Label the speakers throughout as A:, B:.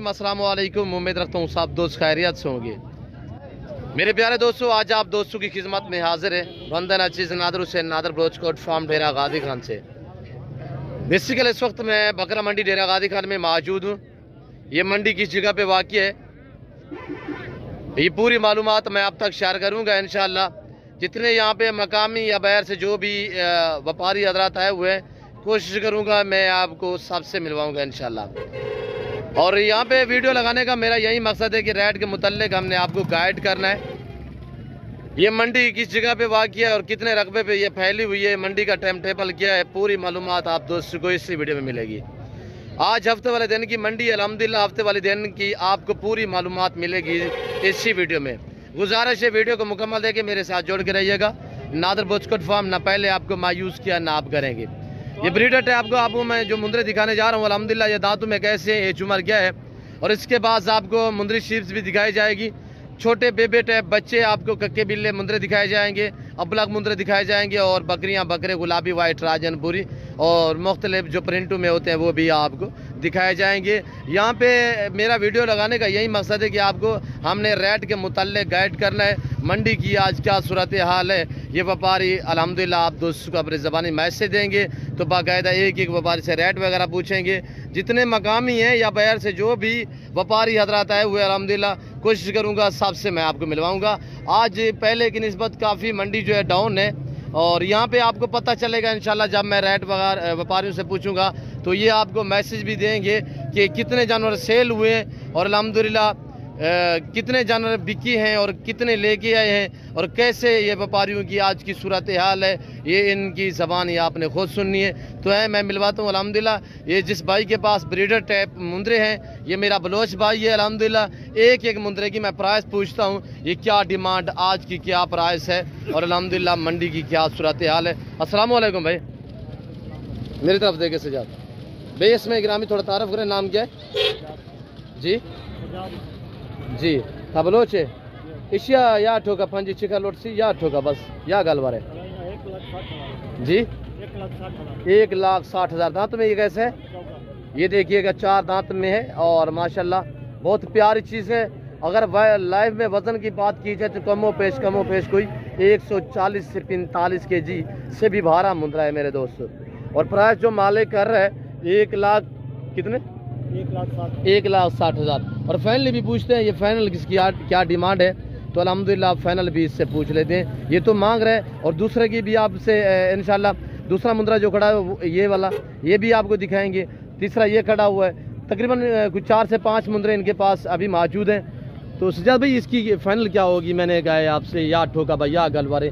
A: रहीम, अस्सलाम वालेकुम। उम्मीद रखता हूँ सब दोस्त खैरियत से होंगे। मेरे प्यारे दोस्तों, आज आप दोस्तों की खिदमत में हाजिर है वंदन अजीज नादर हुसैन नादर बलोचकोट फार्म डेरा गादी खान से। बेसिकल इस वक्त मैं बकरा मंडी डेरा गादी खान में मौजूद हूँ। ये मंडी किस जगह पे वाक़ है, ये पूरी मालूमात मैं आप तक शेयर करूँगा इंशाअल्लाह। जितने यहाँ पे मकामी या बाहर से जो भी व्यापारी हजरात आए हुए हैं, कोशिश करूँगा मैं आपको सबसे मिलवाऊँगा इंशाअल्लाह। और यहाँ पे वीडियो लगाने का मेरा यही मकसद है कि रेट के मुतल्लिक हमने आपको गाइड करना है। ये मंडी किस जगह पे वाक़ है और कितने रकबे पे ये फैली हुई है, मंडी का टाइम टेबल क्या है, पूरी मालूमात आप दोस्तों को इसी वीडियो में मिलेगी। आज हफ्ते वाले दिन की मंडी है, अल्हम्दुलिल्लाह हफ्ते वाले दिन की आपको पूरी मालूमात मिलेगी इसी वीडियो में। गुजारिश है वीडियो को मुकम्मल देके मेरे साथ जोड़ के रहिएगा। नादर बलोचकोट फार्म ना पहले आपको मायूस किया ना आप करेंगे। ये ब्रीडर टैप आपको मैं जो मुंदरे दिखाने जा रहा हूँ, अल्हम्दुलिल्लाह ये दांतों में कैसे एज उमर गया है। और इसके बाद आपको मुंदरी शीप्स भी दिखाई जाएगी। छोटे बेबे टैप बच्चे आपको कक्के बिल्ले मुंदरे दिखाए जाएंगे, अबलग मुंदरे दिखाए जाएंगे, और बकरियां बकरे गुलाबी वाइट राजनपुरी और मुख्तलिफ जो प्रिंटों में होते हैं वो भी आपको दिखाए जाएंगे। यहाँ पे मेरा वीडियो लगाने का यही मकसद है कि आपको हमने रेट के मुतल्लिक गाइड करना है। मंडी की आज क्या सूरत हाल है, ये व्यापारी अल्हम्दुलिल्लाह आप दोस्तों को अपनी ज़बानी मैसेज देंगे तो बाकायदा एक एक व्यापारी से रेट वगैरह पूछेंगे। जितने मकामी हैं या बाहर से जो भी व्यापारी हजरात आए हुए अल्हम्दुलिल्लाह कोशिश करूँगा सबसे मैं आपको मिलवाऊँगा। आज पहले की निस्बत काफ़ी मंडी जो है डाउन है, और यहाँ पे आपको पता चलेगा इंशाल्लाह जब मैं रेट वगैरह व्यापारियों से पूछूंगा तो ये आपको मैसेज भी देंगे कि कितने जानवर सेल हुए हैं और अल्हम्दुलिल्लाह कितने जानवर बिकी हैं और कितने लेके आए हैं और कैसे ये व्यापारियों की आज की सूरत हाल है। ये इनकी ज़बान ये आपने खुद सुननी है तो है मैं मिलवाता हूँ अल्हम्दुलिल्लाह। ये जिस भाई के पास ब्रीडर टैप मुंदरे हैं, ये मेरा बलोच भाई है अल्हम्दुलिल्लाह। एक एक मुंदरे की मैं प्राइस पूछता हूँ, ये क्या डिमांड आज की क्या प्राइस है और अल्हम्दुलिल्लाह मंडी की क्या सूरत हाल है। अस्सलाम वालेकुम भाई, मेरी तरफ देखे सजाद भाई। इसमें ग्रामी थोड़ा तारफ़ करें, नाम क्या है जी? जी हाँ बलोच है इशिया या ठोका पंजी चिका लोटसी या ठोका बस या गलवार है जी। 1,60,000 दांत में ये कैसे है? ये देखिएगा 4 दांत में है और माशाल्लाह बहुत प्यारी चीज़ है। अगर लाइफ में वज़न की बात की जाए तो कमो पेश कोई 140 से 45 kg से भी भारा मुंदरा है मेरे दोस्तों। और प्राइस जो मालिक कर रहा है 1 लाख कितने 1,60,000। और फाइनली भी पूछते हैं ये फाइनल किसकी क्या डिमांड है, तो अल्हम्दुलिल्लाह फाइनल भी इससे पूछ लेते हैं। ये तो मांग रहे हैं और दूसरे की भी आपसे इंशाल्लाह दूसरा मुंदरा जो खड़ा है ये वाला ये भी आपको दिखाएंगे। तीसरा ये खड़ा हुआ है, तकरीबन कुछ 4 से 5 मुंदरे इनके पास अभी मौजूद हैं। तो सजाद भाई इसकी फाइनल क्या होगी? मैंने कहा है आपसे या ठोका भाई या गलवारे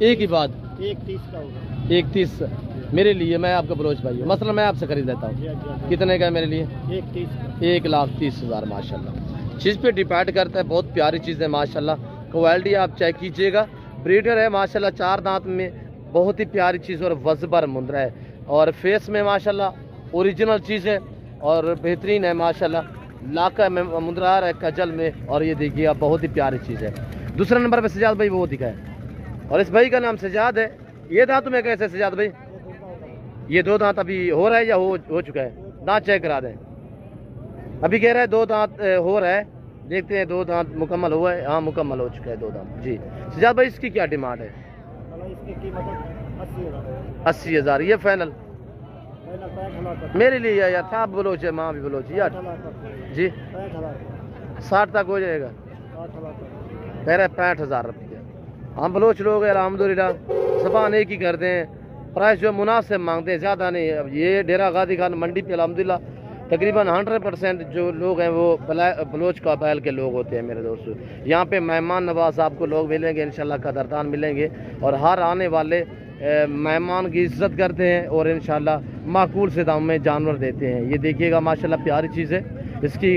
A: एक ही बात
B: 1,30 का होगा।
A: 1,30 मेरे लिए, मैं आपका बलोच भाई हूँ, मसला मैं आपसे खरीद लेता हूँ। कितने का है मेरे लिए? 1,30,000 माशाल्लाह। चीज़ पे डिपेंड करता है, बहुत प्यारी चीज़ है माशाल्लाह। क्वालिटी आप चेक कीजिएगा, ब्रीडर है माशाल्लाह, 4 दांत में बहुत ही प्यारी चीज़ और वज़बर मुंदरा है और फेस में माशाल्लाह ओरिजिनल चीज़ है और बेहतरीन है माशाल्लाह। लाका में मुंदरा है कजल में, और ये देखिए बहुत ही प्यारी चीज़ है। दूसरा नंबर पे सजाद भाई वो दिखा है और इस भाई का नाम सजाद है। ये दांत में कैसे सजाद भाई? ये 2 दांत अभी हो रहा है या हो चुका है? दांत चेक करा दें। अभी कह रहा है 2 दांत हो रहा है, देखते हैं 2 दांत मुकम्मल हुआ है। हाँ मुकम्मल हो चुका है 2 दांत जी। सजाद भाई इसकी क्या डिमांड है?
B: इसकी कीमत
A: 80,000। ये फाइनल मेरे लिए यार था बलोच है, माँ भी बलोच यार जी। 60 तक हो जाएगा, कह रहे 65,000 रुपये। हम बलोच लोग अल्हम्दुलिल्लाह ज़बान एक ही करते हैं, प्राइस जो मुनासिब मांगते हैं, ज़्यादा नहीं। अब ये डेरा गादी खान मंडी पे अल्हम्दुलिल्लाह तकरीबन 100% जो लोग हैं वो बलोच कबाइल के लोग होते हैं मेरे दोस्तों। यहाँ पे मेहमान नवाज आपको लोग मिलेंगे इंशाल्लाह, कदरदान मिलेंगे और हर आने वाले मेहमान की इज्जत करते हैं और इंशाल्लाह माकूल से दाम में जानवर देते हैं। ये देखिएगा माशाल्लाह प्यारी चीज़ है। इसकी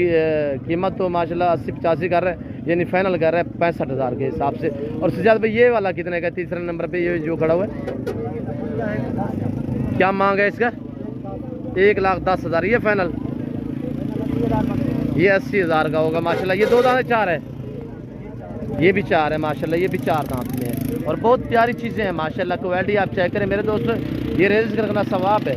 A: कीमत तो माशाल्लाह 80-85 कर रहा है, यानी फाइनल कर रहा है 65,000 के हिसाब से। और सजाद भाई ये वाला कितने का? तीसरे नंबर पे ये जो खड़ा हुआ है क्या मांग है इसका? 1,10,000। ये फाइनल ये 80,000 का होगा माशाल्लाह। ये 2 दांत 4 है, ये भी 4 है माशाल्लाह, ये भी 4 दांत में है और बहुत प्यारी चीज़ें हैं माशाल्लाह। क्वालिटी आप चेक करें मेरे दोस्तों, ये रेजिस्ट करना सवाब है।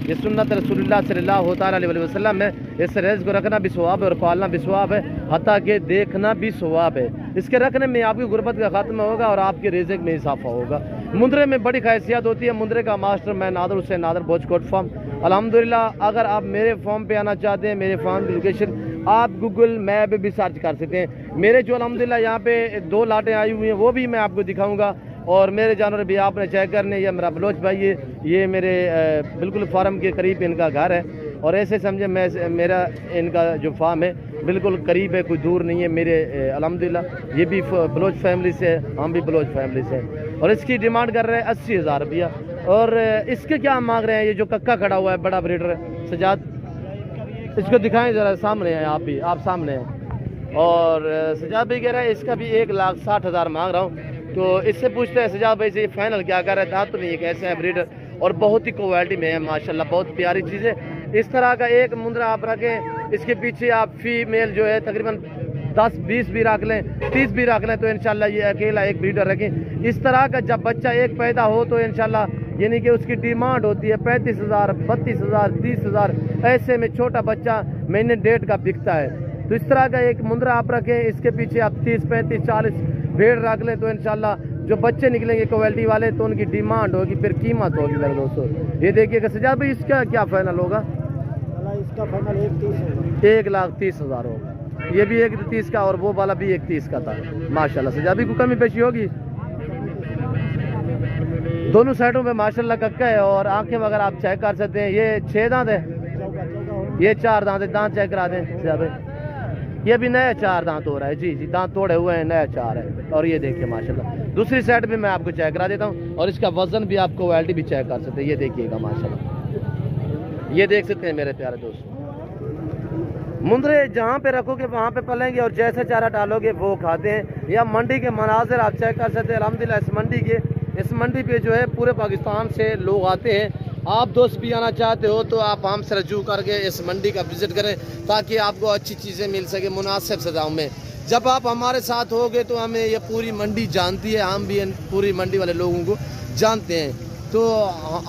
A: ये सुन्नत रसूलुल्लाह सल्लल्लाहु तआला अलैहि वसल्लम में। इस रेज़ को रखना भी सवाब है और पालना भी सवाब है, हत्ता के देखना भी सवाब है। इसके रखने में आपकी गुर्बत का खात्मा होगा और आपके रिज़्क़ में इजाफा होगा। मुंद्रे में बड़ी खासियत होती है। मुंद्रे का मास्टर मैं नादर हुसैन नादर बोचकोट फार्म। अल्हम्दुलिल्लाह अगर आप मेरे फार्म पे आना चाहते हैं, मेरे फार्म की लोकेशन आप गूगल मैप भी सर्च कर सकते हैं। मेरे जो अल्हम्दुलिल्लाह यहाँ पे 2 लाटें आई हुई हैं वो भी मैं आपको दिखाऊंगा, और मेरे जानवर भी आपने चेक करने। ये मेरा बलोच भाई है, ये मेरे बिल्कुल फार्म के करीब इनका घर है, और ऐसे समझे मैं मेरा इनका जो फार्म है बिल्कुल करीब है, कोई दूर नहीं है मेरे। अल्हम्दुलिल्लाह ये भी बलोच फैमिली से है, हम भी बलोच फैमिली से हैं। और इसकी डिमांड कर रहे हैं 80,000 रुपया। और इसके क्या मांग रहे हैं? ये जो कक्का खड़ा हुआ है बड़ा ब्रीडर सजाद, इसको दिखाएं ज़रा, सामने है आप भी, आप सामने हैं। और सजाद भाई कह रहे हैं इसका भी 1,60,000 मांग रहा हूँ। तो इससे पूछते हैं सजाद भाई से ये फाइनल क्या कर रहे हैं? दांत में ये कैसे है ब्रीडर, और बहुत ही क्वालिटी में है माशाल्लाह, बहुत प्यारी चीज़ है। इस तरह का एक मुंद्रा आप रखें, इसके पीछे आप फीमेल जो है तकरीबन 10-20 भी रख लें, 30 भी रख लें, तो इंशाल्लाह ये अकेला एक ब्रीडर रखें। इस तरह का जब बच्चा एक पैदा हो तो इंशाल्लाह यानी कि उसकी डिमांड होती है 35,000, 32,000, 30,000, ऐसे में छोटा बच्चा महीने 1.5 का बिकता है। तो इस तरह का एक मुंद्रा आप रखें, इसके पीछे आप 30, 35, 40 भेड़ रख लें, तो इंशाल्लाह जो बच्चे निकलेंगे क्वालिटी वाले तो उनकी डिमांड होगी, फिर कीमत होगी मेरे दोस्तों। ये देखिएगा सजाद भाई, इसका क्या फाइनल होगा?
B: इसका फाइनल 1,30,000 होगा।
A: 1,30,000 होगा। ये भी 1,30 का और वो वाला भी 1,30 का था माशाल्लाह। सजाद भाई को कमी पेशी होगी दोनों साइडों पे माशाल्लाह कक्का है, और आंखें अगर आप चेक कर सकते हैं ये 6 दांत है, ये 4 दांत है। दांत चेक करा दें सजाद भाई, ये भी नया 4 दांत हो रहा है। जी जी, दांत तोड़े हुए हैं, नया 4 है। और ये देखिए माशाल्लाह दूसरी साइड भी मैं आपको चेक करा देता हूँ, और इसका वजन भी आप क्वालिटी भी चेक कर सकते हैं। ये देखिएगा माशाल्लाह, ये देख सकते हैं मेरे प्यारे दोस्त। मुंद्रे जहाँ पे रखोगे वहाँ पे पलेंगे, और जैसे चारा डालोगे वो खाते हैं। या मंडी के मनाजिर आप चेक कर सकते हैं। अल्हम्दुलिल्लाह इस मंडी पे जो है पूरे पाकिस्तान से लोग आते हैं। आप दोस्त भी आना चाहते हो तो आप हमसे रजू करके इस मंडी का विज़िट करें, ताकि आपको अच्छी चीज़ें मिल सके मुनासिब से दाम में। जब आप हमारे साथ होगे तो हमें ये पूरी मंडी जानती है, हम भी पूरी मंडी वाले लोगों को जानते हैं। तो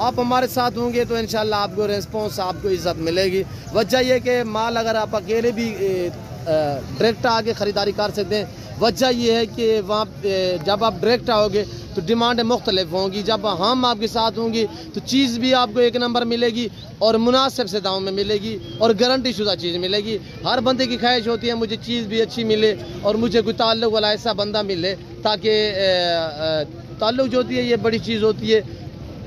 A: आप हमारे साथ होंगे तो इंशाल्लाह आपको रिस्पॉन्स, आपको इज़्ज़त मिलेगी। वजह यह कि माल अगर आप अकेले भी डायरेक्ट आके ख़रीदारी कर सकते हैं। वजह यह है कि वहाँ जब आप डायरेक्ट आओगे तो डिमांडें मुख्तलिफ होंगी। जब हम आपके साथ होंगी तो चीज़ भी आपको एक नंबर मिलेगी, और मुनासिब से दाम में मिलेगी, और गारंटी शुदा चीज़ मिलेगी। हर बंदे की ख्वाहिश होती है मुझे चीज़ भी अच्छी मिले, और मुझे कोई ताल्लुक़ वाला ऐसा बंदा मिले, ताकि ताल्लुक़ जो होती है ये बड़ी चीज़ होती है।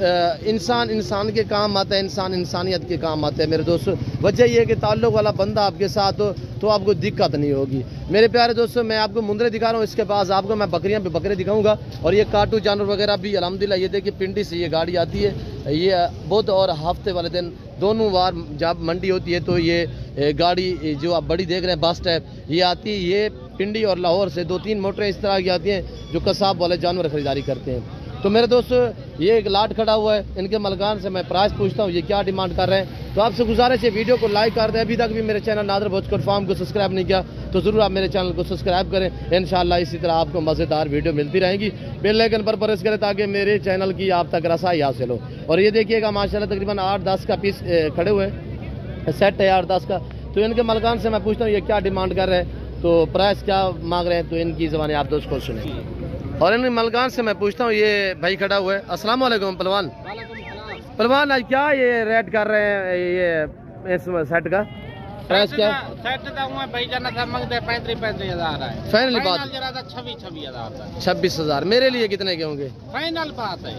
A: इंसान के काम आता है, इंसान इंसानियत के काम आता है मेरे दोस्तों। वजह यह है कि ताल्लुक़ वाला बंदा आपके साथ हो तो आपको दिक्कत नहीं होगी। मेरे प्यारे दोस्तों, मैं आपको मुंद्रे दिखा रहा हूँ, इसके पास आपको मैं बकरियाँ भी बकरे दिखाऊंगा, और ये काटू जानवर वगैरह भी अल्हम्दुलिल्लाह। ये देखिए पिंडी से ये गाड़ी आती है, ये बुध और हफ्ते वाले दिन दोनों बार जब मंडी होती है तो ये गाड़ी जो आप बड़ी देख रहे हैं बस टाइप ये आती है। ये पिंडी और लाहौर से 2-3 मोटरें इस तरह की आती हैं जो कसाब वाले जानवर खरीदारी करते हैं। तो मेरे दोस्तों ये एक लाट खड़ा हुआ है, इनके मलकान से मैं प्राइस पूछता हूँ ये क्या डिमांड कर रहे हैं। तो आपसे गुजारिश है वीडियो को लाइक कर दें। अभी तक भी मेरे चैनल नादर बोचकोट फार्म को सब्सक्राइब नहीं किया तो ज़रूर आप मेरे चैनल को सब्सक्राइब करें। इंशाल्लाह इसी तरह आपको मज़ेदार वीडियो मिलती रहेंगी। बेल आइकन पर प्रेस करें ताकि मेरे चैनल की आप तक रसाई हासिल हो। और ये देखिएगा माशाल्लाह तकरीबन 8-10 का पीस खड़े हुए हैं, सेट है 8-10 का। तो इनके मलकान से मैं पूछता हूँ ये क्या डिमांड कर रहे हैं, तो प्राइस क्या मांग रहे हैं, तो इनकी ज़बानी आप दोस्त को सुने। और इन मलकान से मैं पूछता हूँ, ये भाई खड़ा हुआ है। अस्सलाम वालेकुम पहलवान। पहलवान आज क्या ये रेट कर रहे हैं ये इस सेट का प्राइस क्या?
B: सेट का हुआ भाई जाना सब मांगते 35,000 है।
A: फाइनल बात
B: 26,000
A: मेरे लिए कितने के होंगे?
B: फाइनल बात है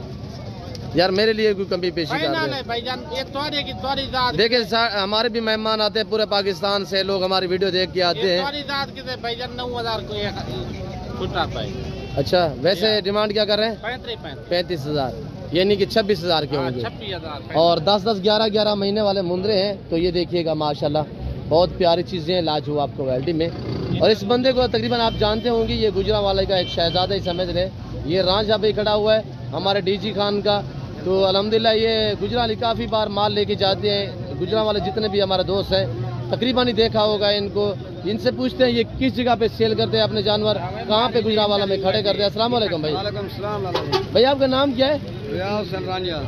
A: यार, मेरे लिए कोई कमी पेशी कर रहे हैं
B: भाईजान। ये तोरी की तोरी जात
A: देखिए, हमारे भी मेहमान आते हैं पूरे पाकिस्तान से, लोग हमारी वीडियो देख के आते हैं।
B: तोरी जात के भाईजान 9,000 को छुट्टा पाए।
A: अच्छा, वैसे डिमांड क्या कर रहे हैं? 35,000 यानी कि 26,000 के होंगे।
B: 26,000
A: और 10-10, 11-11 महीने वाले मुंद्रे हैं। तो ये देखिएगा माशाल्लाह बहुत प्यारी चीज़ें हैं लाजवाब क्वालिटी में। और इस बंदे को तकरीबन आप जानते होंगे, ये गुजरांवाले का एक शहजादा ही समझ रहे। ये रांझा भी खड़ा हुआ है हमारे डीजी खान का। तो अल्हम्दुलिल्लाह ये गुजरांवाले काफ़ी बार माल लेके जाते हैं। गुजरांवाले जितने भी हमारे दोस्त हैं तकरीबन ही देखा होगा इनको। इनसे पूछते हैं ये किस जगह पे सेल करते हैं अपने जानवर, कहाँ पे गुजरांवाला में खड़े करते हैं। अस्सलाम वालेकुम भाई।
B: वालेकुम।
A: भाई आपका नाम क्या है?
B: रांझा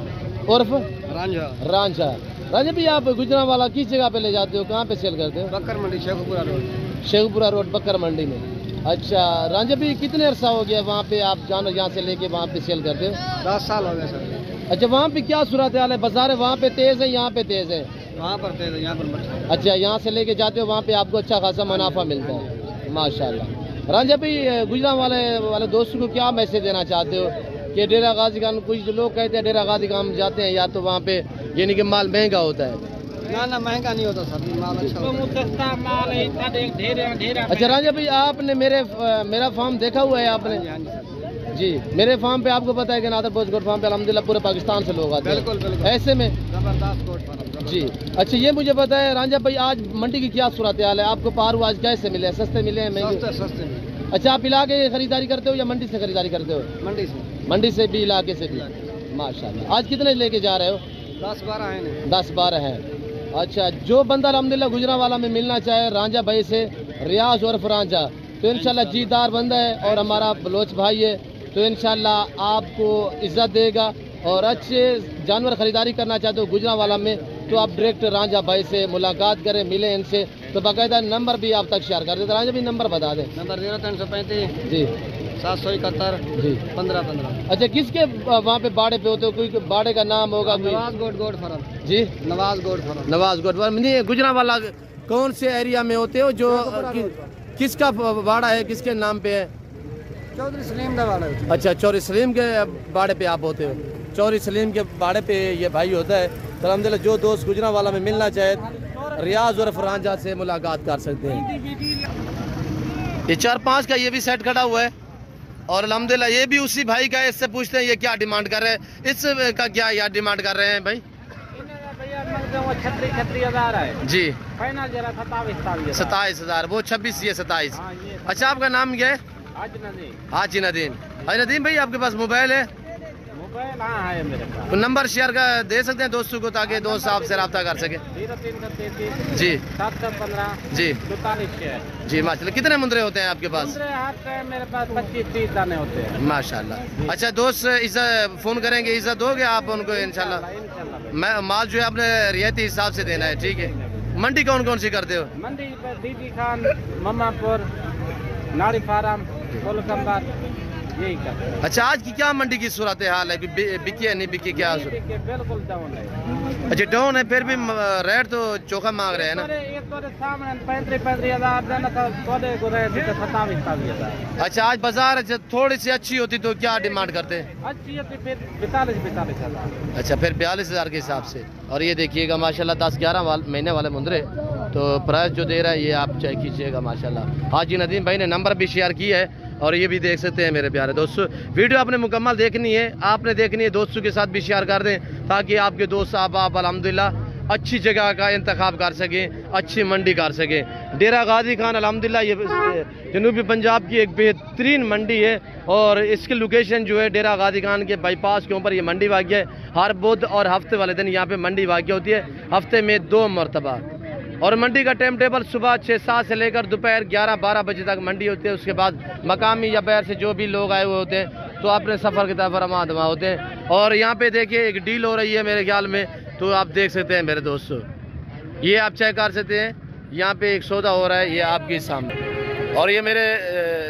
A: उर्फ
B: रांझा।
A: रांझा। राजा भाई आप गुजरांवाला किस जगह पे ले जाते हो, कहाँ पे सेल करते हो?
B: बकर मंडी शेखपुरा रोड।
A: शेखपुरा रोड बकर मंडी में। अच्छा राजा भाई कितने अरसा हो गया वहाँ पे आप जानवर यहाँ से लेके वहाँ पे सेल करते हो?
B: 10 साल हो गए सर।
A: अच्छा वहाँ पे क्या सूरत हाल है, बाजार है वहाँ पे तेज है, यहाँ पे तेज है?
B: वहाँ पर तेज है, यहाँ पर मत।
A: अच्छा यहाँ से लेके जाते हो, वहाँ पे आपको अच्छा खासा मुनाफा मिलता है, माशाल्लाह। राजा भाई गुजरांवाले दोस्तों को क्या मैसेज देना चाहते हो कि डेरा गाजी खान, कुछ लोग कहते हैं डेरा गाजी खान जाते हैं या तो वहाँ पे यानी कि माल महंगा होता है?
B: ना महंगा नहीं होता सर, माल अच्छा होता है।
A: अच्छा राजा भाई आपने मेरा फार्म देखा हुआ है आपने? जी मेरे फार्म पे आपको पता है कि नादर बोझ गोट फार्म पे अल्हम्दुलिल्लाह पूरे पाकिस्तान से लोग आते हैं।
B: बिल्कुल
A: ऐसे में
B: जबरदस्त गोट फार्म
A: जी। अच्छा ये मुझे बताए राजा भाई आज मंडी की क्या सूरत हाल है, आपको पारू आज कैसे मिले, सस्ते मिले हैं महंगे?
B: सस्ते।
A: अच्छा आप इलाके खरीदारी करते हो या मंडी से खरीदारी करते हो? मंडी से भी, इलाके से भी, माशाल्लाह। आज कितने लेके जा रहे हो?
B: 10-12 हैं।
A: 10-12 हैं। अच्छा जो बंदा अल्हम्दुलिल्लाह गुजरांवाला में मिलना चाहे रांझा भाई से, रियाज और फरांझा, तो इंशाल्लाह जीदार बंदा है और हमारा बलोच भाई है, तो इंशाल्लाह आपको इज्जत देगा। और अच्छे जानवर खरीदारी करना चाहते हो गुजरांवाला में तो आप डायरेक्ट रांझा भाई से मुलाकात करें, मिले इनसे, तो बाकायदा नंबर भी आप तक शेयर कर देते। रांझा भी नंबर बता दें।
B: नंबर 0335
A: जी
B: 771
A: जी
B: 1515।
A: अच्छा किसके वहाँ पे बाड़े पे होते हो, कोई बाड़े का नाम होगा?
B: नवाज गोट फार्म
A: जी,
B: Nawaz goat farm.
A: Nawaz goat farm. नहीं गुजरांवाला कौन से एरिया में होते हो, जो किसका बाड़ा है, किसके नाम पे है?
B: चौधरी सलीम का बाड़ा है।
A: अच्छा चौधरी सलीम के बाड़े पे आप होते हो? चौधरी सलीम के बाड़े पे ये भाई होता है। तो अल्हम्दुलिल्लाह जो दोस्त गुजरांवाला में मिलना चाहे रियाज और फरांझा से मुलाकात कर सकते हैं। ये 4-5 का ये भी सेट खड़ा हुआ है और अल्हम्दुलिल्लाह ये भी उसी भाई का है। इससे पूछते हैं ये क्या डिमांड कर रहे हैं, इसका क्या यार डिमांड कर रहे हैं भाई?
B: 36,000 है
A: जी,
B: फाइनल जरा
A: 27,000। वो 26, ये 27। अच्छा आपका नाम क्या है? हाजी नदीम। हाजी नदीम भाई आपके पास मोबाइल है?
B: मोबाइल हाँ है मेरे पास।
A: तो नंबर शेयर का दे सकते हैं दोस्तों को ताकि दोस्त आपसे रब्ता कर सके?
B: 0333
A: जी
B: 715
A: जी
B: 42
A: जी। माशाल्लाह कितने मुंदरे होते हैं आपके पास?
B: मेरे पास 25-30 दाने होते हैं
A: माशाल्लाह। अच्छा दोस्त इज्जत फोन करेंगे, इज्जत दोगे आप उनको इंशाल्लाह? मैं माल जो है अपने रियायती हिसाब से देना है, ठीक है। मंडी कौन कौन सी करते हो?
B: मंडी पर दीदी खान, मम्मापुर, नारी फार्म, कोलकंबर, यही करते हैं।
A: अच्छा आज की क्या मंडी की सूरत हाल है, बिकी है नहीं बिकी, क्या
B: बिल्कुल डाउन है।
A: अच्छा डाउन है, फिर भी रेट तो चोखा मांग रहे हैं ना?
B: सामने 35,000 देना था, को रेट 27,000।
A: अच्छा आज बाजार थोड़ी सी अच्छी होती तो क्या डिमांड करते हैं?
B: अच्छी होती फिर 42,000।
A: अच्छा फिर 42,000 के हिसाब से। और ये देखिएगा माशाल्लाह 10-11 महीने वाले मुंदरे, तो प्राइस जो दे रहा है ये आप चेक कीजिएगा माशाल्लाह। हाजी नदीम भाई ने नंबर भी शेयर किया है और ये भी देख सकते हैं मेरे प्यारे दोस्तों। वीडियो आपने मुकम्मल देखनी है, आपने देखनी है, दोस्तों के साथ भी शेयर कर दें ताकि आपके दोस्त आप अल्हम्दुलिल्लाह अच्छी जगह का इंतखाब कर सकें, अच्छी मंडी कर सकें। डेरा गाजी खान अल्हम्दुलिल्लाह ये जनूबी पंजाब की एक बेहतरीन मंडी है और इसकी लोकेशन जो है डेरा गाजी खान के बाईपास के ऊपर ये मंडी वाक़या है। हर बुध और हफ्ते वाले दिन यहाँ पे मंडी वाक़या होती है, हफ्ते में 2 मरतबा। और मंडी का टाइम टेबल सुबह 6-7 से लेकर दोपहर 11-12 बजे तक मंडी होती है। उसके बाद मकामी या बाहर से जो भी लोग आए हुए होते हैं तो अपने सफ़र की तरफ रवाना दवा होते हैं। और यहाँ पे देखिए एक डील हो रही है मेरे ख्याल में, तो आप देख सकते हैं मेरे दोस्तों, ये आप चेक कर सकते हैं। यहाँ पे एक सौदा हो रहा है, ये आपके सामने। और ये मेरे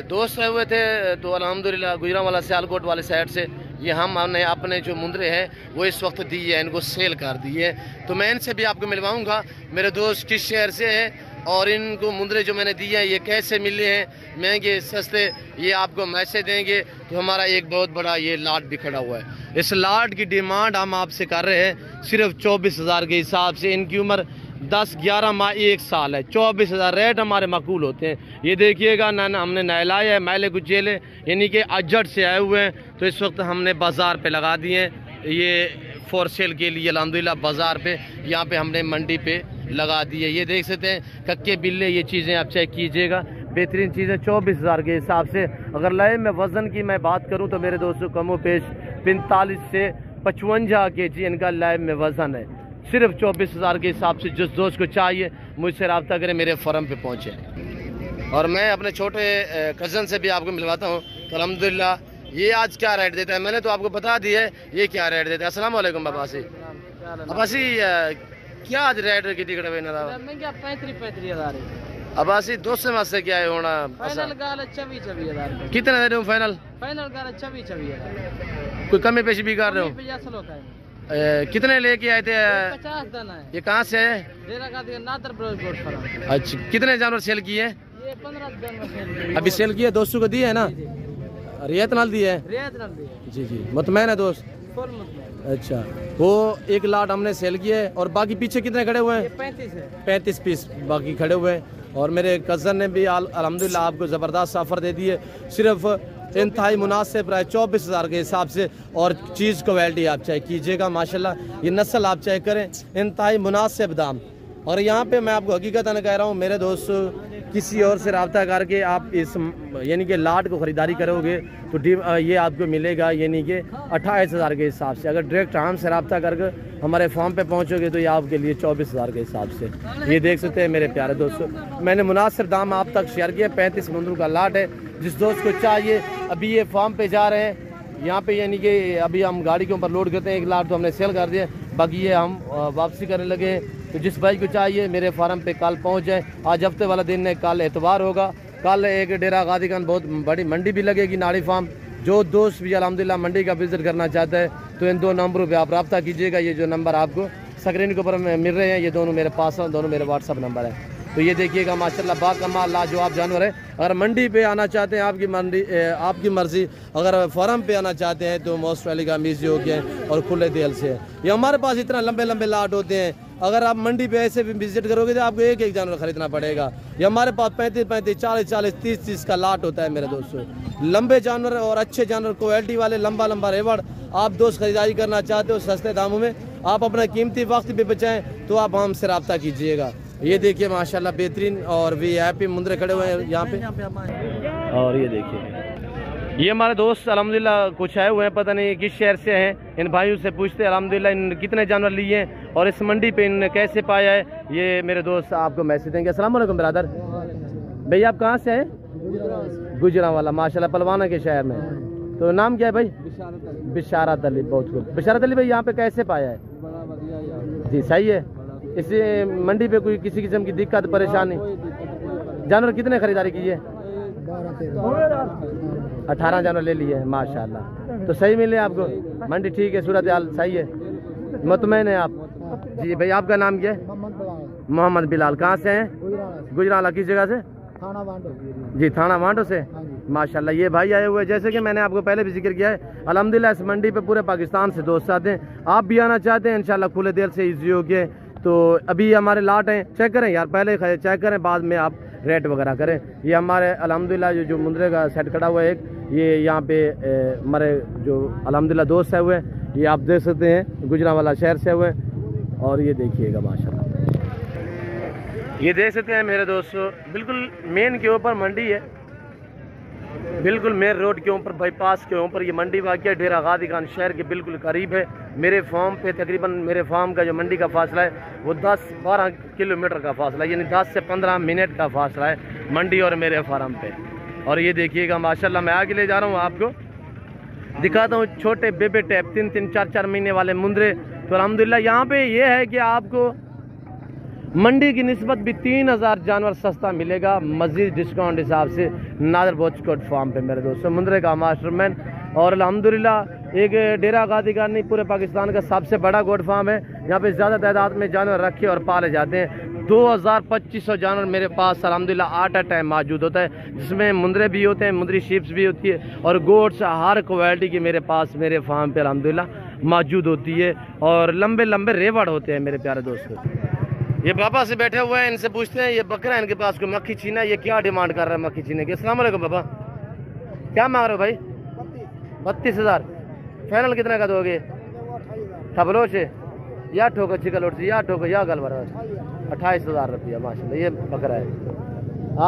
A: दोस्त आए हुए थे तो अल्हम्दुलिल्लाह गुजरांवाला सियालकोट वाले साइड से ये हमने अपने जो मुंदरे हैं वो इस वक्त दी है, इनको सेल कर दी है। तो मैं इनसे भी आपको मिलवाऊंगा मेरे दोस्त किस शहर से हैं और इनको मुंदरे जो मैंने दिए हैं ये कैसे मिले हैं, महंगे सस्ते, ये आपको मैसेज देंगे। तो हमारा एक बहुत बड़ा ये लाट भी खड़ा हुआ है। इस लाट की डिमांड हम आपसे कर रहे हैं सिर्फ 24,000 के हिसाब से। इनकी उम्र 10-11 माह 1 साल है। 24,000 रेट हमारे माकूल होते हैं। ये देखिएगा ना हमने नहलाया है, मैले कुचेले यानी कि अजट से आए हुए हैं, तो इस वक्त हमने बाज़ार पे लगा दिए हैं ये फॉर सेल के लिए। अल्हम्दुलिल्लाह बाज़ार पे यहाँ पे हमने मंडी पे लगा दी है। ये देख सकते हैं कक्के बिल्ले, ये चीज़ें आप चेक कीजिएगा, बेहतरीन चीज़ें 24,000 के हिसाब से। अगर लय में वज़न की मैं बात करूँ तो मेरे दोस्तों कमो पेश 45 से 55 kg इनका लय में वज़न है। सिर्फ 24,000 के हिसाब से जिस दोस्त को चाहिए मुझसे रब्ता करें, मेरे फर्म पे पहुँचे। और मैं अपने छोटे कज़न से भी आपको मिलवाता हूँ। तो अल्हम्दुलिल्लाह ये आज क्या रेट देता है मैंने तो आपको बता दिया है, ये क्या रेट देता है। अस्सलाम वालेकुम अब्बासी। अब्बासी क्या आज रेट की टिकट वे ना
B: महंगा 35 हज़ार
A: अब ऐसी दोस्त मास से क्या है होना
B: फाइनल गाल 24 हज़ार
A: कितने दे रहे हो फाइनल
B: फाइनल गाल 24 हज़ार
A: कोई कमी पेशी भी कर रहे हो
B: 50 होता है
A: कितने लेके आए थे
B: 50 दाना है
A: ये कहाँ से है
B: डेरा गादी नादर ब्रोच गोट फरा
A: अच्छा कितने जानवर सेल किए
B: ये 15 जानवर सेल किए
A: अभी सेल किए दोस्तों को दिए है ना रियायत नाल दी है
B: रियायत नाल दी है
A: जी जी मुतमैन है दोस्त
B: फुल मुतमैन
A: अच्छा वो एक लाट हमने सेल किया है और बाकी पीछे कितने खड़े हुए हैं
B: 35 है
A: 35 पीस बाकी खड़े हुए हैं और मेरे कज़न ने भी अल्हम्दुलिल्लाह आपको ज़बरदस्त ऑफ़र दे दी है सिर्फ इंतहाई मुनासिब प्राइस 24,000 के हिसाब से और चीज़ क्वालिटी आप चेक कीजिएगा माशाल्लाह ये नस्ल आप चेक करें इंतहाई मुनासिब दाम और यहाँ पे मैं आपको हकीकतन कह रहा हूँ मेरे दोस्त किसी और से रब्ता करके आप इस यानी कि लाट को ख़रीदारी करोगे तो ये आपको मिलेगा यानी कि 28,000 के हिसाब से अगर डायरेक्ट हमसे रब्ता करके हमारे फॉर्म पे पहुँचोगे तो ये आपके लिए 24,000 के हिसाब से ये देख सकते हैं मेरे प्यारे दोस्तों मैंने मुनासिब दाम आप तक शेयर किया 35 मुंदरू का लाट है जिस दोस्त को चाहिए अभी ये फॉर्म पे जा रहे हैं यहाँ पे यानी कि अभी हम गाड़ी के ऊपर लोड करते हैं एक लाट तो हमने सेल कर दिया बाकी ये हम वापसी करने लगे हैं तो जिस भाई को चाहिए मेरे फार्म पे कल पहुँच जाए आज हफ्ते वाला दिन है कल एतवार होगा कल एक डेरा गादी खान बहुत बड़ी मंडी भी लगेगी नाड़ी फार्म जो दोस्त भी अल्हम्दुलिल्लाह मंडी का विजिट करना चाहता है तो इन 2 नंबरों पे आप रब्ता कीजिएगा ये जो नंबर आपको स्क्रीन के ऊपर मिल रहे हैं ये दोनों मेरे पास हैं दोनों मेरे व्हाट्सअप नंबर है तो ये देखिएगा माशाल्लाह बाकमाल लाजवाब जानवर है अगर मंडी पे आना चाहते हैं आपकी मर्ज़ी अगर फार्म पे आना चाहते हैं तो मोस्ट वैली का मीज़ी हो गया और खुले दिल से है ये हमारे पास इतना लंबे लंबे लाट होते हैं अगर आप मंडी पे ऐसे भी विजिट करोगे तो आपको एक एक जानवर खरीदना पड़ेगा ये हमारे पास 35-35 40-40 30-30 का लाट होता है मेरे दोस्तों लंबे जानवर और अच्छे जानवर क्वालिटी वाले लंबा लंबा रेवड़ आप दोस्त खरीदारी करना चाहते हो सस्ते दामों में आप अपना कीमती वक्त भी बचाएं तो आप हमसे रब्ता कीजिएगा ये देखिए माशाल्लाह बेहतरीन और वीआईपी मुंदरे खड़े हुए हैं यहाँ पे और ये देखिए ये हमारे दोस्त अल्हम्दुलिल्लाह कुछ आए हुए हैं पता नहीं किस शहर से हैं इन भाइयों से पूछते हैं अल्हम्दुलिल्लाह इन कितने जानवर लिए हैं और इस मंडी पे इन कैसे पाया है ये मेरे दोस्त आपको मैसेज देंगे अस्सलाम वालेकुम ब्रदर भैया आप कहाँ से हैं गुजरांवाला माशाल्लाह पलवाना के शहर में तो नाम क्या है भाई बिशारत अली बहुत खूब बिशारत अली भाई यहाँ पे कैसे पाया है जी सही है इस मंडी पे कोई किसी किस्म की दिक्कत परेशानी जानवर कितने खरीदारी की है 18 जानवर ले लिए हैं माशाल्लाह तो सही मिले आपको मंडी ठीक है सूरत हाल सही है मुतमैन है आप जी भाई आपका नाम क्या है मोहम्मद बिलाल कहाँ से हैं गुजरांवाला किस जगह से जी थाना वांडो से माशाल्लाह ये भाई आए हुए जैसे कि मैंने आपको पहले भी जिक्र किया है अल्हम्दुलिल्लाह इस मंडी पे पूरे पाकिस्तान से दोस्त आते हैं आप भी आना चाहते हैं इंशाल्लाह खुले दिल से इजी हो गए तो अभी हमारे लाट हैं चेक करें यार पहले चेक करें बाद में आप रेट वगैरह करें ये हमारे अल्हम्दुलिल्लाह जो मुंदरे का सेट खड़ा हुआ है एक ये यहाँ पे हमारे जो अल्हम्दुलिल्लाह दोस्त है हुए ये आप देख सकते हैं गुजरांवाला शहर से हुए और ये देखिएगा माशाल्लाह ये देख सकते हैं मेरे दोस्तों बिल्कुल मेन के ऊपर मंडी है बिल्कुल मेन रोड के ऊपर बाईपास के ऊपर ये मंडी वाक़ है डेरा गादी खान शहर के बिल्कुल करीब है मेरे फार्म पे तकरीबन मेरे फार्म का जो मंडी का फासला है वो 10-12 किलोमीटर का फासला है यानी 10 से 15 मिनट का फासला है मंडी और मेरे फार्म पे और ये देखिएगा माशाल्लाह मैं आगे ले जा रहा हूँ आपको दिखाता हूँ छोटे बेबे टैप 3-3 4-4 महीने वाले मुंदरे तो अल्हम्दुलिल्लाह यहाँ पे ये है कि आपको मंडी की निस्बत भी 3,000 जानवर सस्ता मिलेगा मज़ीद डिस्काउंट हिसाब से नादर बोचकोट फार्म पे मेरे दोस्तों मुंदरे का मास्टरमैन और अल्हम्दुलिल्लाह एक डेरा गादी खान नहीं पूरे पाकिस्तान का सबसे बड़ा गोट फार्म है यहाँ पे ज़्यादा तादाद में जानवर रखे और पाले जाते हैं 2,000-2,500 जानवर मेरे पास अल्हम्दुलिल्लाह आट टाइम मौजूद होता है जिसमें मुंदरे भी होते हैं मुंदरी शीप्स भी होती है और गोट्स हर क्वालिटी की मेरे पास मेरे फार्म पे अल्हम्दुलिल्लाह मौजूद होती है और लंबे लंबे रेवड़ होते हैं मेरे प्यारे दोस्तों ये बाबा से बैठे हुए हैं इनसे पूछते हैं ये बकरा है इनके पास कोई मक्खी छीना ये क्या डिमांड कर रहा है मक्खी छीने की अस्सलाम वालेकुम बाबा क्या मांग रहे हो भाई 32,000 फाइनल कितने का दोगे थबलो से या ठोको चिकलोट से या ठोको या गल भर 28,000 रुपया माशाल्लाह ये बकरा है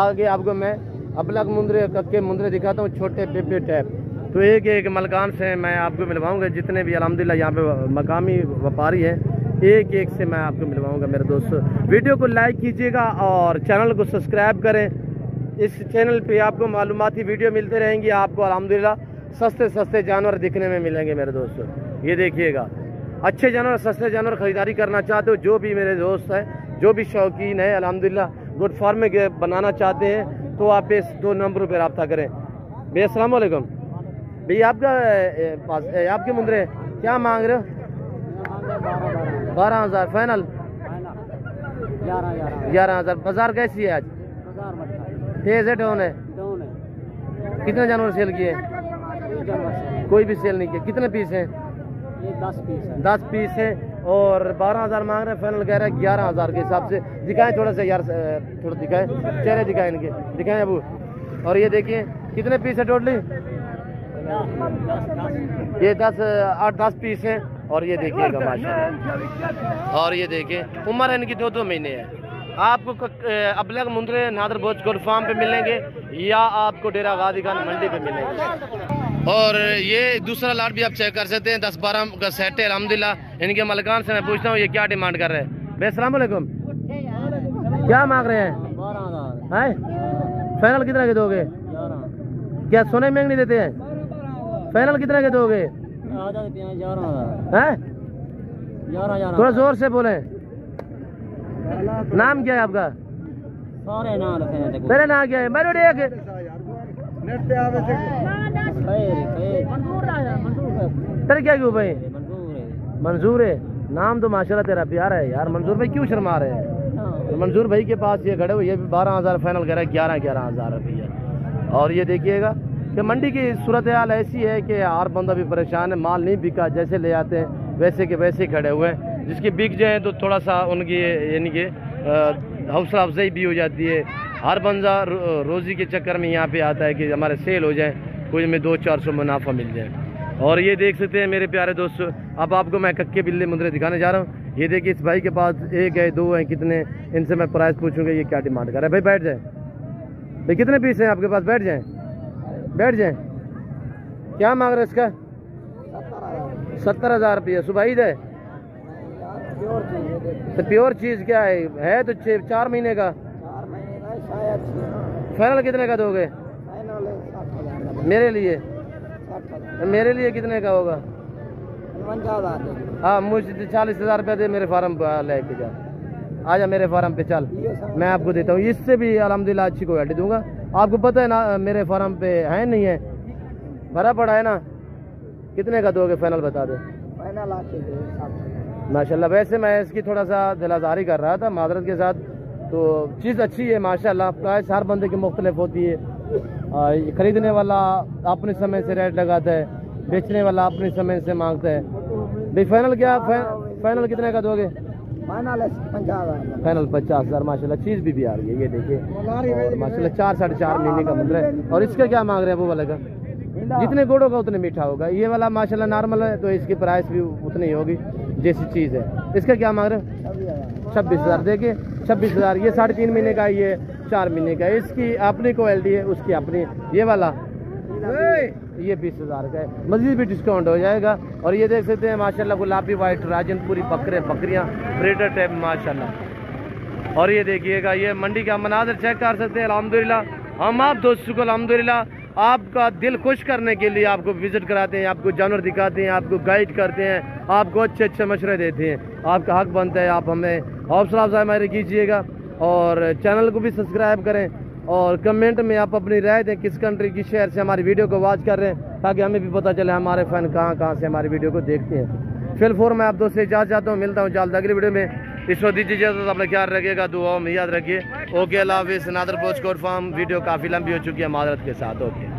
A: आगे आपको मैं अबलग मुंदरे कक्के मुंदरे दिखाता हूँ छोटे पेपे टैप तो एक एक मलकान से मैं आपको मिलवाऊंगा जितने भी अल्हम्दुलिल्लाह यहाँ पे मकामी व्यापारी हैं एक एक से मैं आपको मिलवाऊंगा मेरे दोस्तों वीडियो को लाइक कीजिएगा और चैनल को सब्सक्राइब करें इस चैनल पे आपको मालूमाती वीडियो मिलते रहेंगी आपको अल्हम्दुलिल्लाह सस्ते सस्ते जानवर दिखने में मिलेंगे मेरे दोस्तों ये देखिएगा अच्छे जानवर, सस्ते जानवर खरीदारी करना चाहते हो, जो भी मेरे दोस्त है, जो भी शौकीन है अल्हम्दुलिल्लाह गुड फार्म में बनाना चाहते हैं, तो आप इस 2 नंबरों पर रब्ता करें। भैया अस्सलाम वालेकुम। भैया आपका आपके मुंदरे क्या मांग रहे हो? 12,000 फाइनल? 11,000। बाजार कैसी है आज? तेज है डाउन है? कितने जानवर सेल किए? कोई भी सेल नहीं किया। कितने पीस हैं? 10 पीस है और 12,000 मांग रहे हैं, फाइनल कह रहे हैं 11,000 के हिसाब से। दिखाएं थोड़ा सा यार, थोड़ा दिखाएं, चेहरे दिखाएं इनके, दिखाएं अबू। और ये देखिए कितने पीस है टोटली? ये 8-10 पीस है। और ये देखिएगा माशाल्लाह। और ये देखिए उम्र इनकी 2-2 महीने है। आपको अबलग मुंदरे नादर बोच गोल्ड फार्म पे मिलेंगे या आपको डेरा गाजी खान मंडी पे मिलेंगे। और ये दूसरा लाट भी आप चेक कर सकते हैं, 10-12 का सेट है अल्हम्दुलिल्लाह। इनके मलकान से मैं पूछता हूँ ये क्या डिमांड कर रहे हैं। भाई अस्सलाम वालेकुम, क्या मांग रहे हैं? 12,000। फाइनल कितना के दोगे? क्या सोने में नहीं देते हैं? फाइनल कितना के दोगे? 11,000। थोड़ा जोर से बोले। नाम क्या है आपका? तेरा नाम क्या है? मेरे तेरे क्या क्यों भाई? मंजूर है। नाम तो माशाल्लाह तेरा प्यारा है यार। मंजूर भाई क्यों शर्मा रहे हैं? तो मंजूर भाई के पास ये खड़े हुए, ये भी 12,000 फाइनल कह रहा है, 11,000 रुपया। और ये देखिएगा कि मंडी की सूरत हाल ऐसी है कि हर बंदा भी परेशान है, माल नहीं बिका, जैसे ले आते हैं वैसे के वैसे ही खड़े हुए हैं। जिसकी बिक जाए तो थोड़ा सा उनकी यानी कि हौसला अफजाई भी हो जाती है। हर बंदा रोज़ी के चक्कर में यहाँ पे आता है कि हमारे सेल हो जाए, कोई हमें 200-400 मुनाफा मिल जाए। और ये देख सकते हैं मेरे प्यारे दोस्तों, अब आपको मैं कक्के बिल्ले मुंदरे दिखाने जा रहा हूँ। ये देखिए इस भाई के पास 1 है, 2 है, कितने, इनसे मैं प्राइस पूछूंगा ये क्या डिमांड कर रहा है। भाई बैठ जाए भाई, कितने पीस हैं आपके पास? बैठ जाए बैठ जाए। क्या मांग रहे हैं इसका? 70,000 रुपया। सुबह ईद है तो प्योर चीज क्या है तो 4 महीने का। फाइनल कितने का दोगे? मेरे लिए कितने का होगा? हाँ मुझे 40,000 रुपया दे, मेरे फार्म पे लेके जा। आजा मेरे फार्म पे चल, मैं आपको देता हूँ। इससे भी अल्हम्दुलिल्लाह अच्छी क्वालिटी दूंगा। आपको पता है ना मेरे फार्म पे है नहीं है, भरा पड़ा है ना। कितने का दोगे फाइनल बता दो। माशाल्लाह। वैसे मैं इसकी थोड़ा सा दिलाजारी कर रहा था माजरत के साथ, तो चीज़ अच्छी है माशाल्लाह। प्राइस हर बंदे की मुख्तलिफ होती है। खरीदने वाला अपने समय से रेट लगाता है, बेचने वाला अपने समय से मांगता है। भाई फाइनल क्या? फाइनल कितने का दोगे? फाइनल 50,000। माशाल्लाह चीज़ भी आ रही है, ये देखिए। और माशाल्लाह 4-4.5 महीने का मुंदरा है। और इसका क्या मांग रहे हैं वो वाले का? जितने गुड़ होगा उतने मीठा होगा। ये वाला माशाल्लाह नॉर्मल है तो इसकी प्राइस भी उतनी होगी जैसी चीज़ है। इसका क्या मांग रहे हैं? 26,000। देखिए 26,000। ये 3.5 महीने का, ये 4 महीने का। इसकी अपनी क्वालिटी है, उसकी अपनी। ये वाला ये 20,000 का है, मजीद भी डिस्काउंट हो जाएगा। और ये देख सकते हैं माशाल्लाह गुलाबी वाइट राजनपुरी बकरियाँ ब्रीडर टाइप माशाल्लाह। और ये देखिएगा ये मंडी का मनाजर चेक कर सकते हैं अल्हम्दुलिल्लाह। हम आप दोस्तों को अल्हम्दुलिल्लाह आपका दिल खुश करने के लिए आपको विजिट कराते हैं, आपको जानवर दिखाते हैं, आपको गाइड करते हैं, आपको अच्छे मशवरे देते हैं। आपका हक बनता है आप हमें हौसला अफजाई कीजिएगा। और चैनल को भी सब्सक्राइब करें और कमेंट में आप अपनी राय दें किस कंट्री की शहर से हमारी वीडियो को वॉच कर रहे हैं, ताकि हमें भी पता चले हमारे फैन कहाँ से हमारी वीडियो को देखते हैं। फिलहाल मैं आप दोस्त से इजाज़त चाहता हूँ, मिलता हूँ जल्द अगली वीडियो में। इस वक्त दीजिए इजाज़त, अपना ख्याल रखिएगा, दुआओं में याद रखिए। ओके अल्लाह हाफिज़। नादर बोच गोल्ड फार्म वीडियो काफ़ी लंबी हो चुकी है माजरत के साथ। ओके।